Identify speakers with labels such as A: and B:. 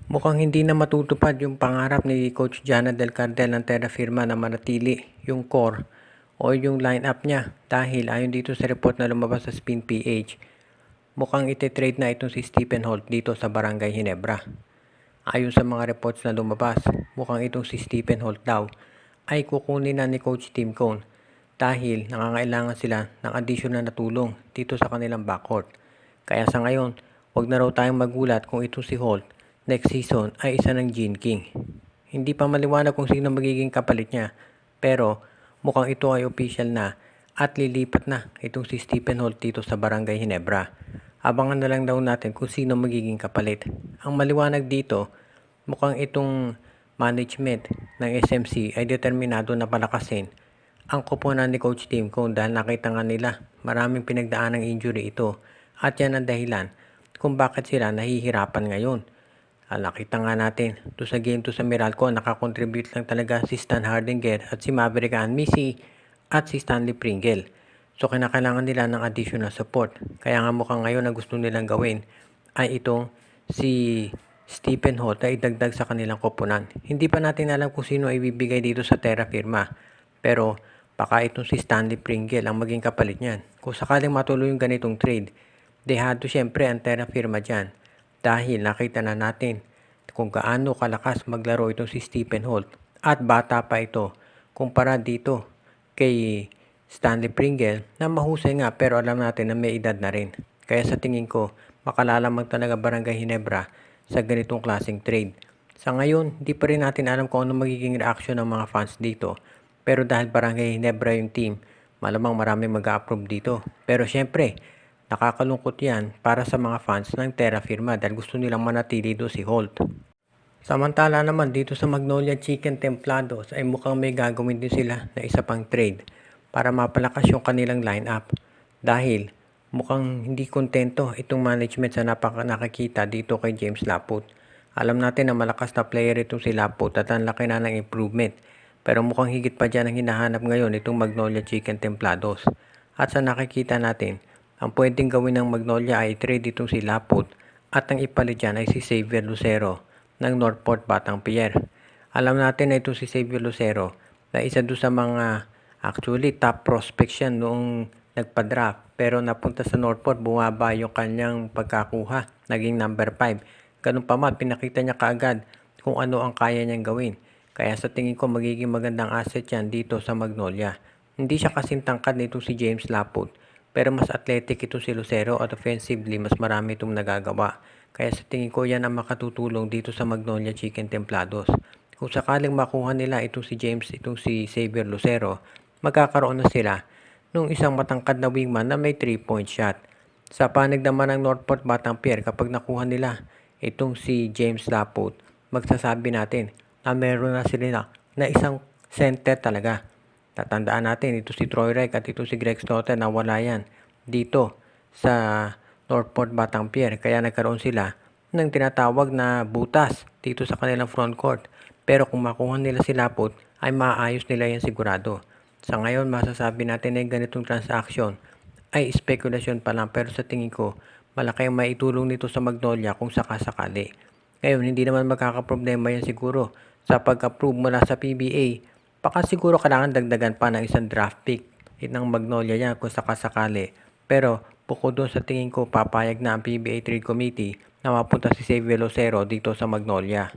A: Mukhang hindi na matutupad yung pangarap ni Coach Jana Del Cardel ng Terra Firma na manatili yung core o yung lineup niya dahil ayon dito sa report na lumabas sa Spin PH, mukhang ite-trade na itong si Stephen Holt dito sa Barangay Ginebra. Ayon sa mga reports na lumabas, mukhang itong si Stephen Holt daw ay kukunin na ni Coach Tim Cone dahil nangangailangan sila ng additional na tulong dito sa kanilang backcourt. Kaya sa ngayon, wag na raw tayong magulat kung itong si Holt next season ay isa ng Gene King. Hindi pa maliwanag kung sino magiging kapalit niya, pero mukhang ito ay official na at lilipat na itong si Stephen Holt dito sa Barangay Ginebra. Abangan na lang daw natin kung sino magiging kapalit. Ang maliwanag dito, mukhang itong management ng SMC ay determinado na palakasin ang koponan ni Coach Tim Cone dahil nakita nga nila maraming pinagdaan ng injury ito at yan ang dahilan kung bakit sila nahihirapan ngayon. Nakita nga natin doon sa game to sa Meralco, nakakontribute lang talaga si Stan Hardinger at si Maverick Anmisi at si Stanley Pringle. So kinakailangan nila ng additional support. Kaya nga mukhang ngayon na gusto nilang gawin ay itong si Stephen Holt ay idagdag sa kanilang koponan. Hindi pa natin alam kung sino ay bibigay dito sa Terra Firma. Pero baka itong si Stanley Pringle ang maging kapalit niyan. Kung sakaling matuloy yung ganitong trade, dehado syempre ang Terra Firma dyan. Dahil nakita na natin kung gaano kalakas maglaro itong si Stephen Holt at bata pa ito kumpara dito kay Stanley Pringle na mahusay nga pero alam natin na may edad na rin. Kaya sa tingin ko makalalamang talaga Barangay Ginebra sa ganitong klaseng trade. Sa ngayon, di pa rin natin alam kung ano magiging reaction ng mga fans dito. Pero dahil Barangay Ginebra yung team, malamang maraming mag-a-approve dito. Pero syempre, nakakalungkot yan para sa mga fans ng Terra Firma dahil gusto nilang manatili doon si Holt. Samantala naman dito sa Magnolia Chicken Templados ay mukhang may gagawin din sila na isa pang trade para mapalakas yung kanilang lineup dahil mukhang hindi kontento itong management sa nakakita dito kay James Laput. Alam natin na malakas na player itong si Laput at ang laki na ng improvement pero mukhang higit pa dyan ang hinahanap ngayon itong Magnolia Chicken Templados. At sa nakikita natin, ang pwedeng gawin ng Magnolia ay trade itong si Laput at ang ipalit dyan ay si Xavier Lucero ng Northport Batang Pier. Alam natin na ito si Xavier Lucero na isa doon sa mga actually top prospects yan noong nagpa-draft pero napunta sa Northport, bumaba yung kanyang pagkakuha, naging number 5. Ganun pa man, pinakita niya kaagad kung ano ang kaya niyang gawin. Kaya sa tingin ko magiging magandang asset yan dito sa Magnolia. Hindi siya kasing tangkad nito si James Laput pero mas athletic ito si Lucero at offensively mas marami itong nagagawa. Kaya sa tingin ko yan ang makatutulong dito sa Magnolia Chicken Templados. Kung sakaling makuha nila itong si James, itong si Xavier Lucero, magkakaroon na sila nung isang matangkad na wingman na may 3-point shot. Sa panig naman ng Northport Batang Pier, kapag nakuha nila itong si James Laput, magsasabi natin na meron na sila na isang center talaga. Tatandaan natin, ito si Troy Reck at ito si Greg Stotter na wala yan dito sa Northport Batang Pier. Kaya nagkaroon sila ng tinatawag na butas dito sa kanilang front court. Pero kung makuha nila si Laput, ay maayos nila yan sigurado. Sa ngayon, masasabi natin na ganitong transaction ay spekulasyon pa lang. Pero sa tingin ko, malaki ang maitulong nito sa Magnolia kung sakasakali. Ngayon, hindi naman magkakaproblema yan siguro sa pag-approve mula sa PBA. Baka siguro kailangan dagdagan pa ng isang draft pick ng Magnolia yan kung sakasakali. Pero bukod doon sa tingin ko papayag na ang PBA Trade Committee na mapunta si Xavier Lucero dito sa Magnolia.